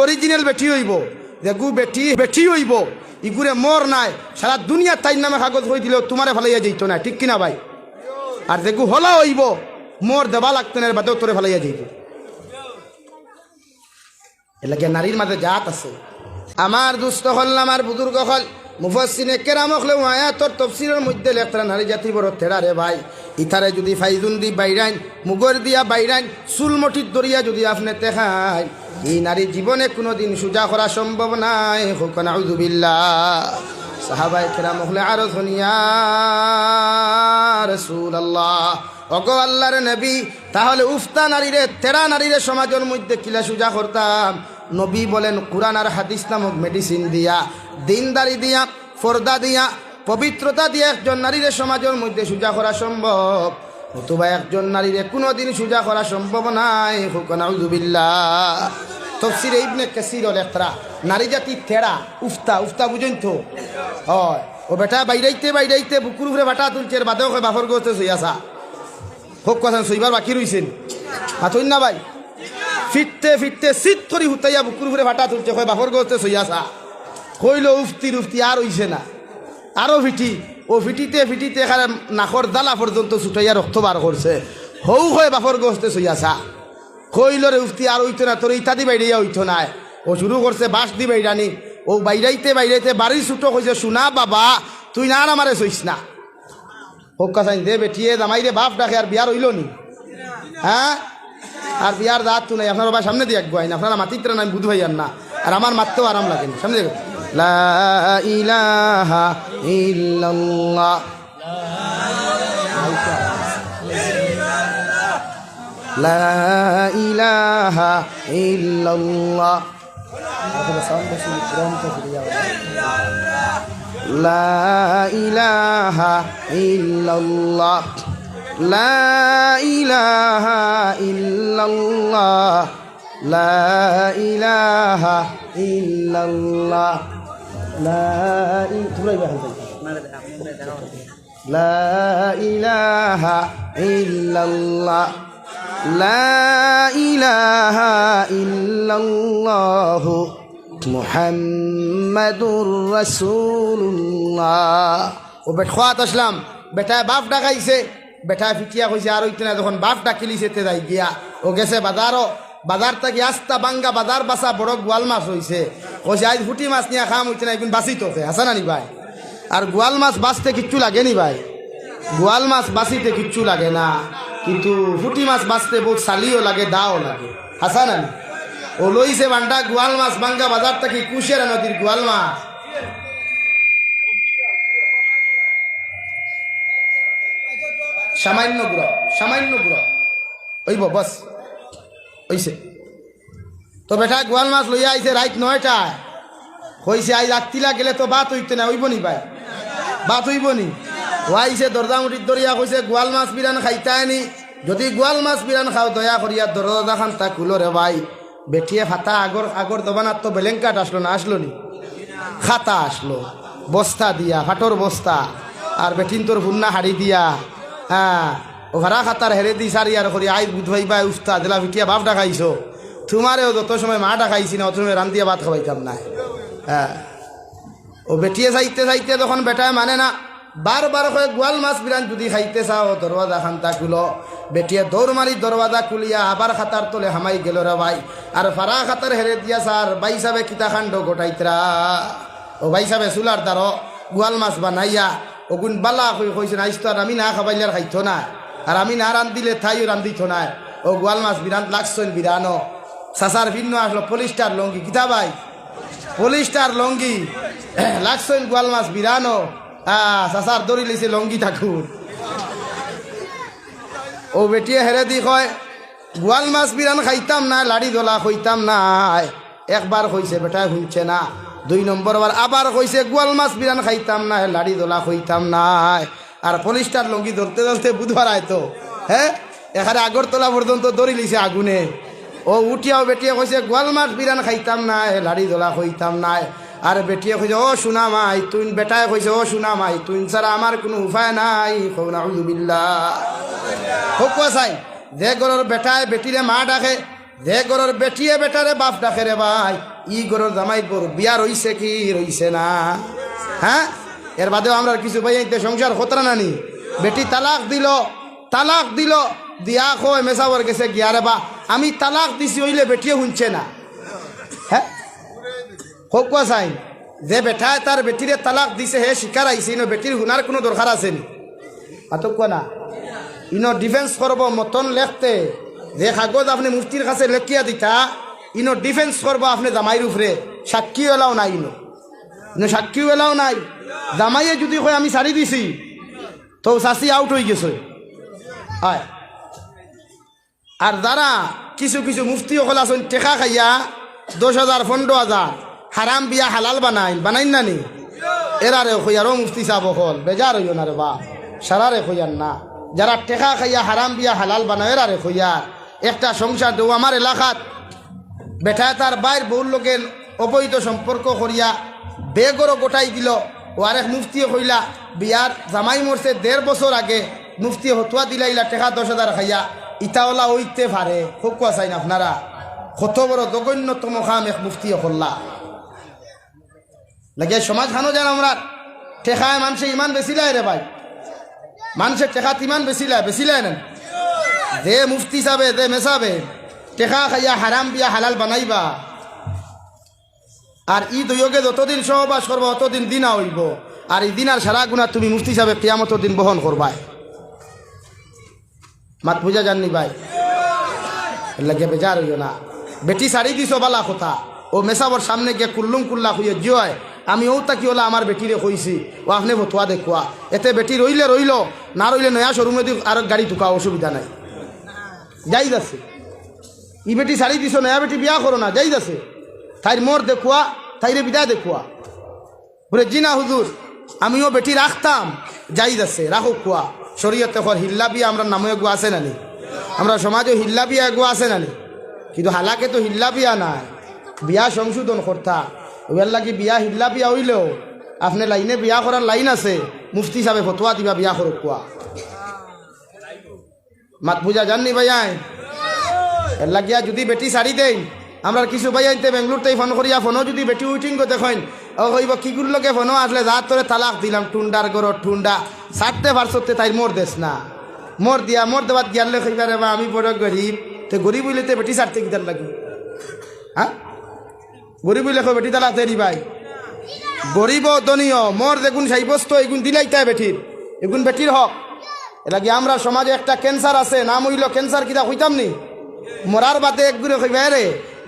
Original বেটি হইব, যেগু বেটি বেটি হইব, ইগুরে মোর নাই সারা দুনিয়া তাই নামে কাগজ হয়ে দিলেও তোমারে ভালাইয়া যেত না, ঠিক কিনা ভাই? আর যেগু হলা হইব মোর দেবা লাগতো না, বাদেও তোরে ভালাইয়া যেত। এলাকে নারীর মাঝে জাত আছে। আমার দুস্থ হল, আমার বুজুর্গ হল, মুফাসসিরে কেরাম হলে আয়াতর তাফসীরের মধ্যে লেখরা নারী জাতি বড় তেরা রে ভাই। ইথারে যদি ফাইজুন দি বাইরাইন, মুগর দিয়া বাইরাইন, চুলমটির দরিয়া যদি আপনি দেখাই, এই নারী জীবনে কোনোদিন সুজা করা সম্ভব নাই। হোক নাউযুবিল্লাহ। সাহাবায়ে কেরাম হলে আরো ধনিয়া রাসূলুল্লাহ, ওগো আল্লাহর নবী, তাহলে উফতা নারীরে তেরা নারীরে সমাজের মধ্যে কিলা সুজা করতাম? নবী বলেন কুরআন আর হাদিস নামক মেডিসিন দিয়া, দিনদারি দিয়া, ফর্দা দিয়া, পবিত্রতা দিয়া একজন নারীরে সমাজের মধ্যে সুজা করা সম্ভব, অথবা একজন নারীরে কোনোদিন সুজা করা সম্ভব নাই। হোক নাউযুবিল্লাহ। তাফসীরে ইবনে কাসীর লেখরা নারী জাতি তেরা উফতা, উফতা বুঝেন তো? হয় ও বেটা বাইরাইতে বাইরাইতে বুকুর উপরে বাটা তুলছে, বাদেও কয় বাফর গোতে সইয়াছা। হোক কথা সইবার বাকি রইছেন হাতুন না ভাই। ফিরতে ফিরতে শীত করি হুতাইয়া বুকুর উপরে ভাটা তুলছে, কয় বাফর গোতে সইয়াছা। কইল উফতি রুফতি আর হইছে না, আরো ফিটি। ও ফিটিতে ফিটিতে এখানে নাকর দালা পর্যন্ত ছুটাইয়া রক্ত বার করছে। হৌ হয় বাফর গোস্তে সইয়াছা। কইল রে উফতি আর হইতো না, তোর ইত্যাদি বাইরাইয়া হইতো না। ও শুরু করছে বাস দি বাইরানি। ও বাইরাইতে বাইরাইতে বাড়ির ছুটো কইছে, শুনা বাবা তুই না আর আমারে সইস না। হোক কাছাইন দে বেটিয়ে জামাই রে বাপ ডাকে, আর বিয়ার হইল নি? হ্যাঁ, আর বিয়ার দাঁত তো নাই। আপনার বাবা সামনে দিয়ে এক আইন, আপনারা মাতিত্রা নাই বুধ ভাইয়ার না, আর আমার মারতেও আরাম লাগে না। সামনে দেখো, লা ইলাহা ইল্লাল্লাহ, লা ইলাহা ইল্লাল্লাহ, লা ইলাহা ইল্লাল্লাহ, লা ইলাহা ইল্লাল্লাহ, লা ইলাহা ইল্লাল্লাহ, লা ইলাহা ইল্লাল্লাহ, লা ইলাহা ইল্লাল্লাহ, মুহাম্মাদুর রাসূলুল্লাহ। ও বেট খাওয়াত আসলাম, বেটায় বাপ ডাকাইছে, বেটায় ফিটিয়া কইছে আর হইতে না। যখন বাপ ডাকিলিছে তে যাই গিয়া ও গেছে বাজারও, বাজার থেকে আস্তা বাঙ্গা বাজার বাসা বড় গোয়াল মাছ হইছে। কইছে আজ ফুটি মাছ নিয়ে খাম হইতে না, এখন বাঁচি তোকে আসা না নি ভাই? আর গোয়াল মাছ বাঁচতে কিচ্ছু লাগে নি ভাই? গোয়াল মাছ বাঁচিতে কিচ্ছু লাগে না, কিন্তু ফুটি মাছ বাঁচতে বহুত সালিও লাগে, দাও লাগে, আসা না নি? ও লইছে বান্ডা গোয়াল মাছ বাঙ্গা বাজার থেকে, কুশিয়ারা নদীর গোয়াল মাছ। সামান্য গুঁড়ো, সামান্য গুঁড়ো ওইব বস হইছে। তো বেটা গোয়াল মাছ লইয়া আইছে রাত 9টায়। হইছে আই রাত্রিলা গেলে তো বাত হইতে না, হইব নি ভাই? বাত হইব নি? ও আইছে দরজামুটির দরিয়া কইছে গোয়াল মাছ বিরান খাইতায় নি, যদি গোয়াল মাছ বিরান খাও দয়া করিয়া দরজা খান তা খুলো রে ভাই। বেটিয়ে ফাতা আগর আগর দবানার তো বেলেঙ্কাট আসলো না, আসলো নি? খাতা আসলো বস্তা দিয়া, ফাটর বস্তা, আর বেটিন তোর ভুন্না হাড়ি দিয়া। হ্যাঁ, ও ভাড়া খাতার হেরে দি সারি আর করি আই বুধ ভাই বা উস্তা দিলা ফিটিয়া বাপ ডাকাইছো। তোমারেও যত সময় মা ডাকাইছি না, অত সময় রান্ধিয়া ভাত খাওয়াইতাম না। হ্যাঁ, ও বেটিয়ে যাইতে যাইতে যখন বেটায় মানে না, বারবার কয়ে গোয়াল মাছ বিরান যদি খাইতে চাও দরওয়াজা খান্তা খুলো। বেটিয়ে দৌড় মারি দরওয়াজা খুলিয়া আবার খাতার তোলে হামাই গেল রে ভাই। আর ফারা খাতার হেরে দিয়া স্যার বাই সাবে কিতা খান্ড গোটাইতরা। ও ভাই সাবে চুলার দ্বার গোয়াল মাছ বানাইয়া ওগুন বালা কইছে আইস তো, আর আমি না খাবাইলে আর খাইতো না, আর আমি না রান্ধিলে থাইও রান্ধিত না। ও গোয়াল মাছ বিরান লাগছেন বিরানো। সাসার ভিন্ন আসলো পলিস্টার লঙ্গি, কিতা ভাই? পলিস্টার লঙ্গি লাগছেন গোয়াল মাছ বিরানো। হ্যাঁ, সাসার দড়ি লিছে লঙ্গি ঠাকুর। ও বেটিয়ে হেরে দি কয় গোয়াল মাছ বিরান খাইতাম না, লাড়ি দোলা খইতাম না। একবার কইছে বেটায় শুনছে না, 2 নম্বর বার আবার কইছে গোয়াল মাছ বিরান খাইতাম না, লাড়ি দোলা খইতাম না। আর পলিস্টার লঙ্গি ধরতে ধরতে বুধবার আয়তো। হ্যাঁ, এখানে আগরতলা পর্যন্ত দড়ি লিছে আগুনে। ও উঠিয়াও বেটিয়ে কইছে গোয়াল মাছ বিরান খাইতাম না, লাড়ি দোলা খইতাম না। আর বেটিয়ে কইছে ও সোনা মাই তুই, বেটায় কইছে ও সোনা মাই তুই ছাড়া আমার কোনো উপায় নাই। কও নাউযুবিল্লাহ। হোক চাই যে গরর বেটায় বেটিরে মা ডাকে, যে গরর বেটিয়ে বেটারে বাপ ডাকে রে ভাই, ই গরর জামাই গরু বিয়া রইছে কি রইছে না? হ্যাঁ, এর বাদেও আমরা কিছু ভাই সংসার খতরা নানি। বেটি তালাক দিল দিয়া কয় মেসাবর গেছে গিয়া রে বা আমি তালাক দিছি হইলে বেটিয়ে শুনছে না। হ্যাঁ, হোক চাই যে বেটায় তার বেটিরে তালাক দিছে হে শিকার আইছে, ইনো বেটির শুনার কোনো দরকার আছে নি? আতক না, ইনো ডিফেন্স করব মতন লেখতে যে কাগজ আপনি মুফতির কাছে লেখিয়া দিতা, ইনো ডিফেন্স করব আপনি জামাইর উপরে। সাক্ষী এলাও নাই, ইনো সাক্ষীও এলাও নাই। জামাইয়ে যদি কয় আমি ছাড়ি দিছি, তো চাষি আউট হয়ে গেছে। আয় আর যারা কিছু কিছু মুফতি সকল আছেন টেকা খাইয়া 10,000 15,000 হারাম বিয়া হালাল বানাইন নানি, এরারে কইয়ারও মুফতি সাহেব হল বেজার হইও না রে বা, সারারে কইয়ার না। যারা টেকা খাইয়া হারাম বিয়া হালাল বানায় এরারে কইয়ার। একটা সংসার দেও আমার এলাকাত বেটায় তার বাইর বহুর লোকের অবৈধ সম্পর্ক করিয়া বেগরও গোটাই দিল। ও আরেক মুফতিও কইলা বিয়ার জামাই মরছে 1.5 বছর আগে, মুফতি হতুয়া দিলাইলা টেকা 10,000 খাইয়া। ইটাওলা ওইতে পারে খোকুয়া চাইন আপনারা, কত বড় জঘন্যতম খাম এক মুফতি করলা লাগে। সমাজ খানো যান আমরা টেকায় মানুষে ইমান বেশিলায় রে ভাই, মানুষের টেকাত ইমান বেশিলায় নেন। যে মুফতি সাবে যে মেসাবে টেকা খাইয়া হারাম বিয়া হালাল বানাইবা, আর ই দুয়োগে যতদিন সহবাস করবো অতদিন দিনা হইব। আর এই দিনার সারা গুণা তুমি মুফতি সাবে কিয়ামতের দিন বহন করবাই। মাত বুঝা জাননি ভাই, লাগে বেজার হইও না। বেটি শাড়ি দিছ বালা কথা, ও মেসাবর সামনে গিয়ে কুল্লুম কুল্লা খুঁয়ে জিয় আমি ও তাকি ওলা আমার বেটিরে কইছি, ও আপনি ভতুয়া দেখুয়া। এতে বেটি রইলে রইল, না রইলে নয়া শোরুমে দি আর গাড়ি ঢুকা, অসুবিধা নাই, যাই যাচ্ছে। ই বেটি শাড়ি দিছ, নয়া বেটি বিয়া করো না, যাই যাচ্ছে। তাইর মোর দেখুয়া, তাইরে বিদায় দেখুয়া। বলে জি না হুজুর, আমিও বেটি রাখতাম, যাই যাচ্ছে, রাখো কুয়া। শরীয়তে কর হিল্লা বিয়া আমরা নামে এগুয়া আছে নানি, আমরা সমাজে হিল্লা বিয়া এগুয়া আছে নানি, কিন্তু হালাকে তো হিল্লা বিয়া নাই, বিয়া সংশোধন করতা। ওয়ার লাগি বিয়া হিল্লা বিয়া হইলেও আপনি লাইনে বিয়া করার লাইন আছে, মুফতি সাহেব ফতোয়া দিবা বিয়া করো কুয়া। মাত বুঝা জাননি ভাইয়াই, এর লাগিয়া যদি বেটি সারি দেই, আমরা কিছু ভাইয়াইতে বেঙ্গলোরতেই ফোন করিয়া ফোনও যদি বেটি উইটিং করে দেখেন, ও কইব কিগুলোকে ফোনও আসলে যা তোরে তালাক দিলাম টুন্ডার গরো টুন্ডা সারতে পারছতে তাই মোর দেশ না, মোর দিয়া মোর দেবাত গিয়ালে কইবারে বা আমি বড় গরিব, তো গরিব হইলে তো বেটি সারতে গিদার লাগি। হ্যাঁ, গরিব হইলে বেটি তালাক দেরি ভাই, গরিব দনীয় মোর যেগুন সাইবস্ত এগুন দিলাই তাই বেটির, এগুন বেটির হক। এ লাগে আমরা সমাজে একটা ক্যান্সার আছে, নাম হইল ক্যান্সার, কিতা হইতাম নি মরার বাদে একগুলো কইবা রে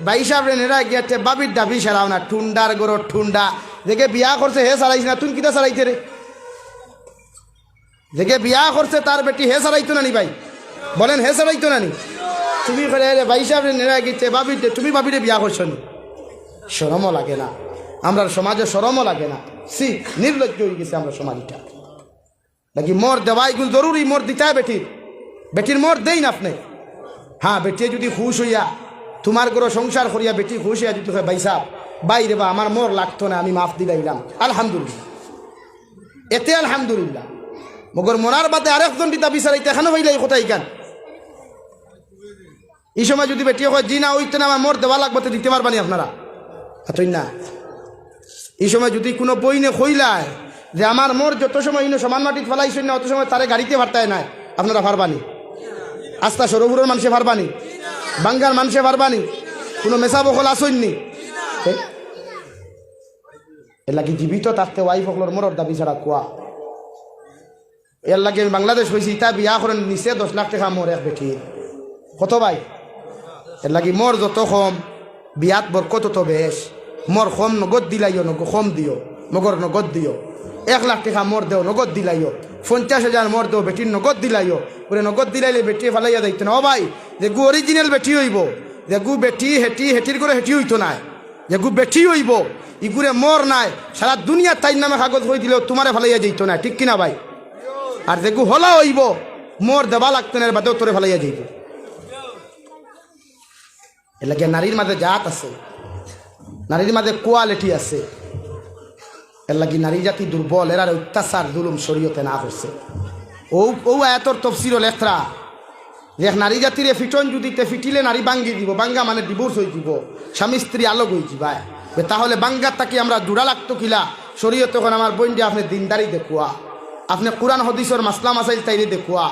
বাইসাবরে নেরা গিয়াতে বাবির ডাবি সারাও না, ঠুন্ডার গরো ঠুন্ডা, দেখে বিয়া করছে হে সারাইছ না, তুমি কিতা সারাইতে রে? দেখে বিয়া করছে তার বেটি হে সারাইতো নানি ভাই, বলেন হে সারাইতো নানি? তুমি বাইসাবরে নেরা গিয়েছে বাবির, তুমি বাবিরে বিয়া করছো নি? শরমও লাগে না, আমরা সমাজে শরমও লাগে না। সি নির্লজ্জ হয়ে গেছে আমরা সমাজটা। নাকি মোর দেওয়াই গুলো জরুরি, মোর দিতে বেটির, বেটির মোর দেই না আপনি। হ্যাঁ, বেটি যদি খুশ হইয়া তোমার গরো সংসার করিয়া বেটি খুশ হইয়া যদি বাইসাব বাইরে বা আমার মোর লাগতো না, আমি মাফ দিলাইলাম, আলহামদুলিল্লাহ, এতে আলহামদুলিল্লাহ। মগর মরার বাদে আরেকজন দিতা বিচারাইতে এখানে হইলে এই কথাই কেন? এই সময় যদি বেটি হয় জি না ওইতে না আমার মোর দেওয়া লাগবে তো দিতে পারবানি আপনারা, এতই না। এই সময় যদি কোনো বইনে কইলায় যে আমার মোর যত সময় ইনো সমান মাটিত ফেলাইছেন না, অত সময় তারে গাড়িতে ভারতায় নাই, আপনারা পারবানি? আস্তা সরবুরের মানুষে পারবানি? বাঙ্গার মানুষে পারবানি? কোনো মেসা বকল আসেননি? এর লাগে জীবিত থাকতে ওয়াইফ সকলের মরর দাবি ছাড়া কোয়া। এর লাগে আমি বাংলাদেশ হয়েছি, তা বিয়া করেন নিচে 10 লাখ টাকা মোর এক বেটি, কত ভাই? এর লাগে মোর যত কম বিয়াত বরকত তত বেশ। মোর কম নগদ দিলাইও, কম দিও, মগর নগদ দিও। 1 লাখ টাকা মোর দেও, নগদ দিলাইও। 50,000 মোর দেও, বেটির নগদ দিলাইও। ওরে নগদ দিলাইলে বেটি ফেলাইয়া যাইতো না। ও ভাই, যে গু অরিজিনাল বেটি হইব, যে গু বেটি হেটির করে হেটি হইতো না, যে গু বেটি হইব ইগুরে মোর নাই, সারা দুনিয়া তাই নামে কাগজ হয়ে দিলেও তোমারে ফেলাইয়া যাইতো না, ঠিক কিনা ভাই? আর যে গু হলা হইব মোর দেবা লাগতো না, বাদেও তোরে ফেলাইয়া যাইব। এর লাগে নারীর মাঝে জাত আছে, নারীর মাঝে কোয়ালিটি আছে। এর লাগি নারী জাতি দুর্বল, এরার অত্যাচার জুলুম শরীয়তে না করছে। ও আয়াতর তফসির লেখরা দেখ নারী জাতিরে ফিটন যুদিতে ফিটিলে নারী বাঙ্গি দিব, বাঙ্গা মানে ডিভোর্স হয়ে যাব, স্বামী স্ত্রী আলোক হয়ে যাবায়। তাহলে বাঙ্গার তাকে আমরা জোড়া লাগতো কিলা শরীয়ত তখন আমার বোন দিয়ে আপনি দিনদারি দেখুয়া, আপনি কোরআন হদিসর মাসলা মাসাইল তাইরে দেখুয়া,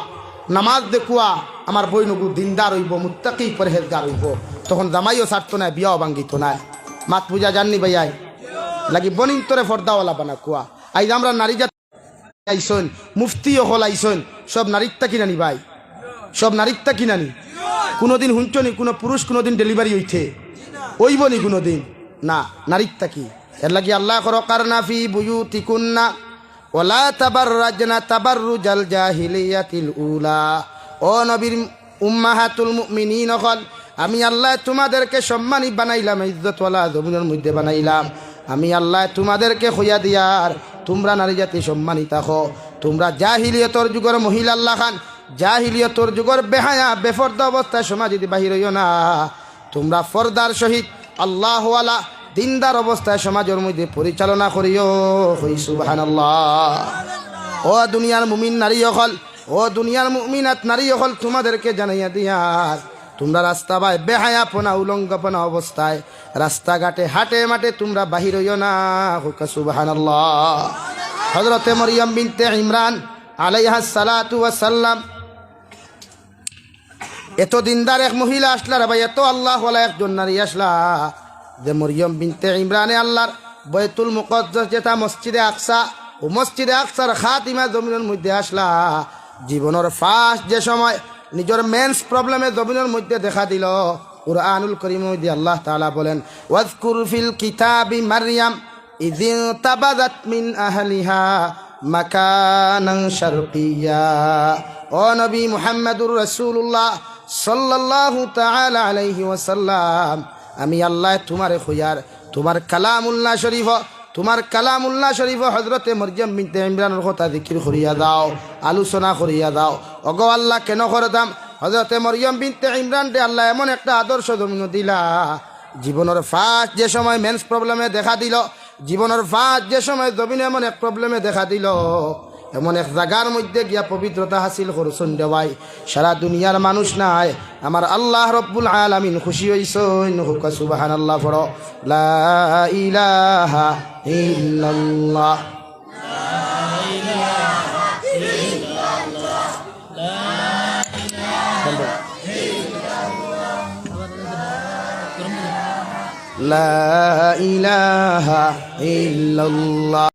নামাজ দেখুয়া আমার বই নগু দিনদার হইব, মুত্তাকি পরহেজগার হইব, তখন জামাইও ছাড়তো না, বিয়াও ভাঙ্গিত না। মাত পূজা জাননি ভাইয়াই লাগি বনিন তোরে ফর্দাওয়ালা বানা কুয়া। আইজ আমরা নারী জাতি আইসন, মুফতিও হল আইসন, সব নারীত্বা কিনানি ভাই, সব নারীত্বা কিনানি। কোনোদিন হুঞ্চনি কোনো পুরুষ কোনোদিন ডেলিভারি হইতে ওইব নি কোনোদিন না, নারীত্বা কি। এর লাগি আল্লাহ করকারনা ফি বুয়ুতিকুন্না ওয়ালা তাবাররাজনা তাবাররুজাল জাহিলিয়াতিল উলা। ও নবীর উম্মাহাতুল মুমিনিন হল, আমি আল্লাহ তোমাদেরকে সম্মানী বানাইলাম, ইজ্জতওয়ালা জমিনের মধ্যে বানাইলাম। আমি আল্লাহ তোমাদেরকে হইয়া দিয়ার তোমরা নারী জাতি সম্মানিত হো। তোমরা জাহিলিয়তর যুগের মহিলা আল্লাহ খান, জাহিলিয়তর যুগের বেহায়া বেফর্দা অবস্থায় সমাজ যদি বাহির হইও না, তোমরা ফর্দার সহিত আল্লাহওয়ালা দিনদার অবস্থায় সমাজের মধ্যে পরিচালনা করিও। হই সুবহানাল্লাহ। ও দুনিয়ার মুমিন নারী হল, ও দুনিয়ার মুমিনাত নারী হল, তোমাদেরকে জানাইয়া দিয়ার তোমরা রাস্তা বাই বেহায়াপনা উলঙ্গপনা অবস্থায় রাস্তাঘাটে হাটে মাঠে তোমরা বাহির হইও না। হুকা সুবহানাল্লাহ। হযরতে মরিয়ম বিনতে ইমরান আলাইহাস সালাতু ওয়াস সালাম এত দিনদার এক মহিলা আসলা রে ভাই, এত আল্লাহওয়ালা একজন নারী আসলা যে মরিয়ম বিনতে ইমরানে আল্লাহর বাইতুল মুকদ্দাস যেটা মসজিদে আকসা, ও মসজিদে আকসার খাতিমা জমিনের মধ্যে আসলা। জীবনের ফার্স্ট যে সময় নিজের মেন্স প্রবলেমে জমিনের মধ্যে দেখা দিল, কুরআনুল কারীমের মধ্যে আল্লাহ তাআলা বলেন, ওয়াজকুর ফিল কিতাবি মারইয়াম ইযিন তাবাদাত মিন আহলিহা মাকানান শারকিয়া। ও নবী মুহাম্মদুর রাসূলুল্লাহ সাল্লাল্লাহু তাআলা আলাইহি ওয়াসাল্লাম, আমি আল্লাহ তোমারে খুয়ার তোমার কালামুল্লাহ শরীফ, তোমার কালামুল্লাহ শরীফ হযরতে মরিয়ম বিনতে ইমরানের কথা জিকির করিয়া দাও, আলোচনা করিয়া দাও। ওগো আল্লাহ কেন করতাম, হযরতে মরিয়ম বিনতে ইমরান রে আল্লাহ এমন একটা আদর্শ জমিন দিলা, জীবনের ফার্স্ট যে সময় মেন্স প্রবলেমে দেখা দিল, জীবনের ফার্স্ট যে সময় জমিনে এমন এক প্রবলেমে দেখা দিল, এমন এক জায়গার মধ্যে গিয়া পবিত্রতা হাসিল করছেন রে ভাই। সারা দুনিয়ার মানুষ নাই, আমার আল্লাহ রব্বুল আলামিন খুশি হইছেন। হুকা সুবহানাল্লাহ। পড়ো লা ইলাহা ইল্লাল্লাহ। লা ইলাহা ইল্লাল্লাহ।